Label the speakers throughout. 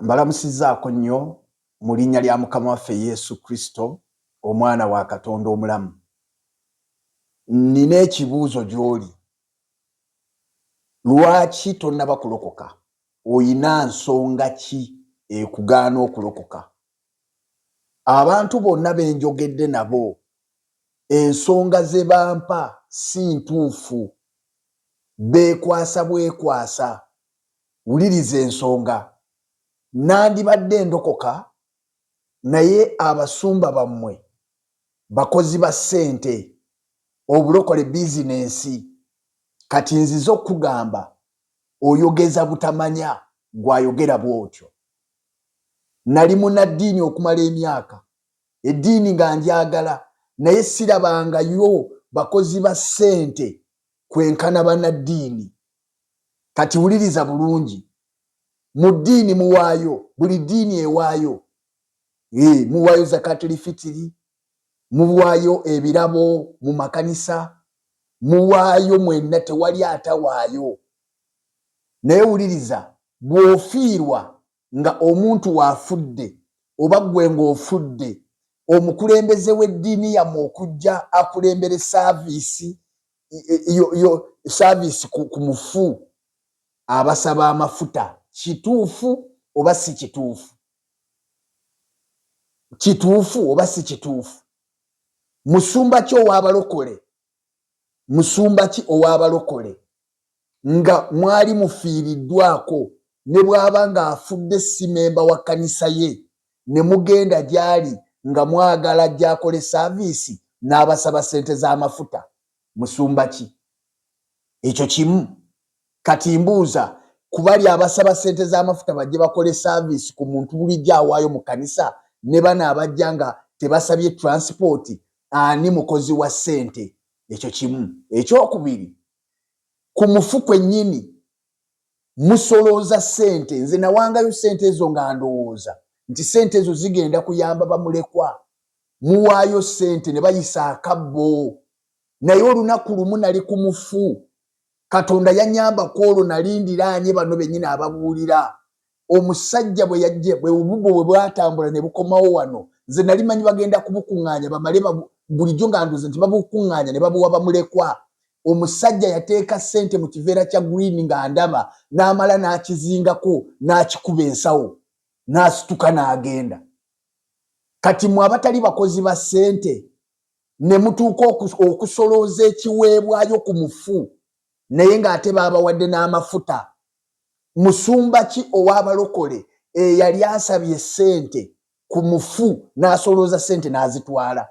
Speaker 1: Mbalamusizaako nnyo mu linnya lya Mukama waffe Yesu Kristo, omwana wa Katonda omulamu. Nina ekibuuzo gy'oli. Lwaki tonnaba kulokoka? Oyina nsonga ki ekugaana okulokoka? Abantu bonna be njogedde nabo, ensonga ze bampa si ntuufu. Beekwasa bwekwasa. Wuliriza ensonga. Nandibadde ndokoka, naye abasumba bammwe bakozi ba ssente, obulokole bizinensi. Kati nzize okugamba oyogeza butamanya gwayogera bw'otyo. Nali munnaddiini okumala emyaka, eddiini nga njagala, naye sirabangayo bakozi ba ssente kwenkana bannaddiini. Kati wuliriza bulungi. Mu ddiini muwaayo, buli ddiini ewaayo. Muwaayo zakatuli fitiri, muwaayo ebirabo mu makanisa, muwaayo mwenna, tewali atawaayo. Naye wuliriza, bw'ofiirwa nga omuntu waafudde, oba gwe ng'ofudde, omukulembeze w'eddiini yammwe okujja akulembere saaviisi ku mufu, abasaba amafuta. Kituufu oba si kituufu? Kituufu oba si kituufu? Musumba ki ow'abalokole? Musumba ki ow'abalokole nga mwali mufiiriddwako, ne bw'aba ng'afudde si memba wa kkanisa ye, ne mugenda gy'ali nga mwagala gy'akole saaviisi n'abasaba ssente z'amafuta? Musumba ki? Ekyo kimu. Kati mbuuza, ku bali abasaba ssente z'amafuta bajje bakole saaviisi ku muntu bulijjo awaayo mu kkanisa, ne bano abajja nga tebasabye transport, ani mukozi wa ssente? Ekyo kimu. Ekyokubiri, ku mufu kwennyini musolooza ssente. Nze nawangayo ssente ezo nga ndowooza nti ssente ezo zigenda kuyamba bamulekwa. Muwaayo ssente ne bayisa akabbo. Naye olunaku lumu nali ku mufu, Katonda yannyambako olwo nali ndiraanye bano bennyini ababuulira. Omusajja bwe yajja, obubbo bwe bwatambula ne bukomawo wano, nze nali manyi bagenda kubukuŋŋaanya bamale bulijjo nga nduuza nti babukuŋŋaanya ne babuwa bamulekwa. Omusajja yateeka ssente mu kiveera kya green nga ndaba, n'amala n'akizingako n'akikuba ensawo, n'asituka n'agenda. Kati mmwe abatali bakozi ba ssente ne mutuuka okusolooza ekiweebwayo ku mufu, naye ng'ate baabawadde n'amafuta. Musumba ki ow'abalokole eyali asabye ssente ku mufu n'asolooza ssente n'azitwala?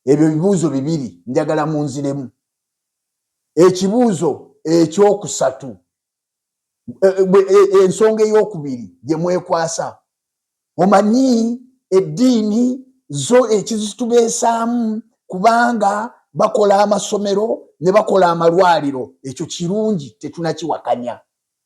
Speaker 1: Ebyo bibuuzo bibiri njagala munziremu. Ekibuuzo ekyokusatu, ensonga ey'okubiri gye mwekwasa. Omanyi eddiini zo ekizitubeesaamu kubanga bakola amasomero ne bakola amalwaliro. Ekyo kirungi, tetunakiwakanya,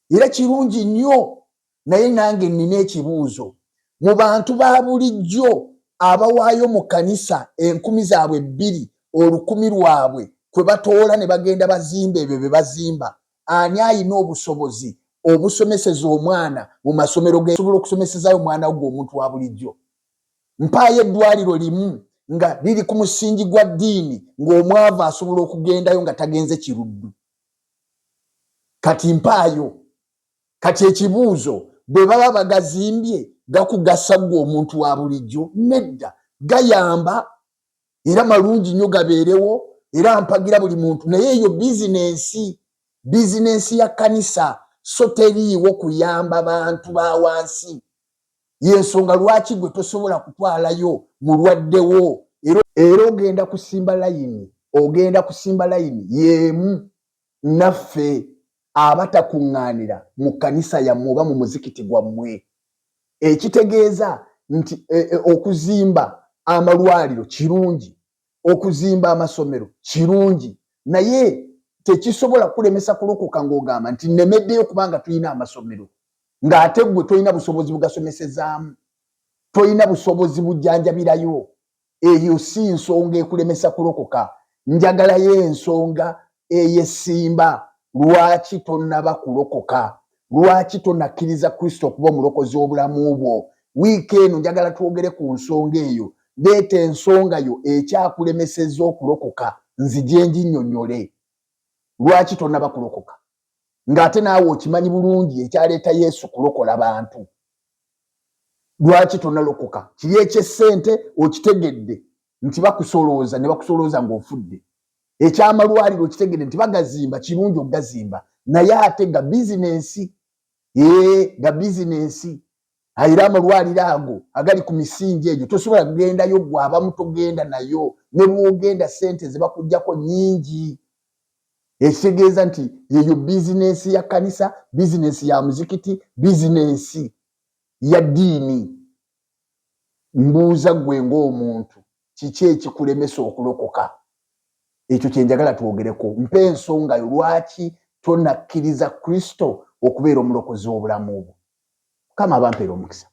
Speaker 1: era kirungi nnyo. Naye nange nina ekibuuzo. Mu bantu ba bulijjo abawaayo mu kkanisa 2,000 olukumi lwabwe kwe batoola ne bagenda bazimba ebyo bye bazimba, ani ayina obusobozi obusomeseza omwana mu masomero gesobola okusomesezaayo omwana gwe omuntu wa bulijjo? Mpaayo eddwaliro limu nga liri ku musingi gwa ddiini ng'omwavu asobola okugendayo nga tagenze kiruddu. Kati mpaayo. Kati ekibuuzo, bwe baba bagazimbye gakugasa gwe omuntu wa bulijjo? Nedda. Gayamba era malungi nnyo gabeerewo era mpagira buli muntu, naye eyo bizinensi ya kkanisa, so teriiwo kuyamba bantu ba wansi. Y'ensonga lwaki gwe tosobola kutwalayo mulwaddewo era ogenda kusimba layini y'emu naffe abatakuŋŋaanira mu kkanisa yammwe oba mu muzikiti gwammwe. Ekitegeeza nti okuzimba amalwaliro kirungi, okuzimba amasomero kirungi, naye tekisobola kulemesa kulokoka ng'ogamba nti nemeddeyo kubanga tulina amasomero, ng'ate gwe tolina busobozi bugasomesezaamu, tolina busobozi bujjanjabirayo. Eyo si nsonga ekulemesa kulokoka. Njagalayo ensonga ey'essimba. Lwaki tonnaba kulokoka? lwaki tonakkiriza Kristo okuba omulokozi w'obulamu bwo? Wiiki eno njagala twogere ku nsonga eyo. Leeta ensonga yo ekyakulemesezza okulokoka nzije nginnyonnyole. Lwaki tonnaba kulokoka? Ng'ate naawe okimanyi bulungi ekyaleeta Yesu kulokola bantu. Lwaki tonnalokoka? Kiri eky'essente okitegedde nti bakusolooza ne bakusolooza ng'ofudde. Ekyamalwaliro okitegedde nti bagazimba kirungi okugazimba. Naye ate ga bizinensi. Ga bizinensi. Era amalwaliro ago agali ku misingi egyo tosobola kugendayo gwe abamu togenda nayo. Ne bw'ogenda ssente ze bakuggyako nnyingi. Ekitegeeza nti eyo bizinensi ya kkanisa, bizinensi ya muzikiti, bizinensi ya ddiini. Mbuuza ggwe ng'omuntu kiki ekikulemesa okulokoka? Ekyo kye njagala twogereko. Mpa ensonga yo lwaki tonakkiriza Kristo okubeera omulokozi w'obulamu bwo. Mukama abampeera omukisa.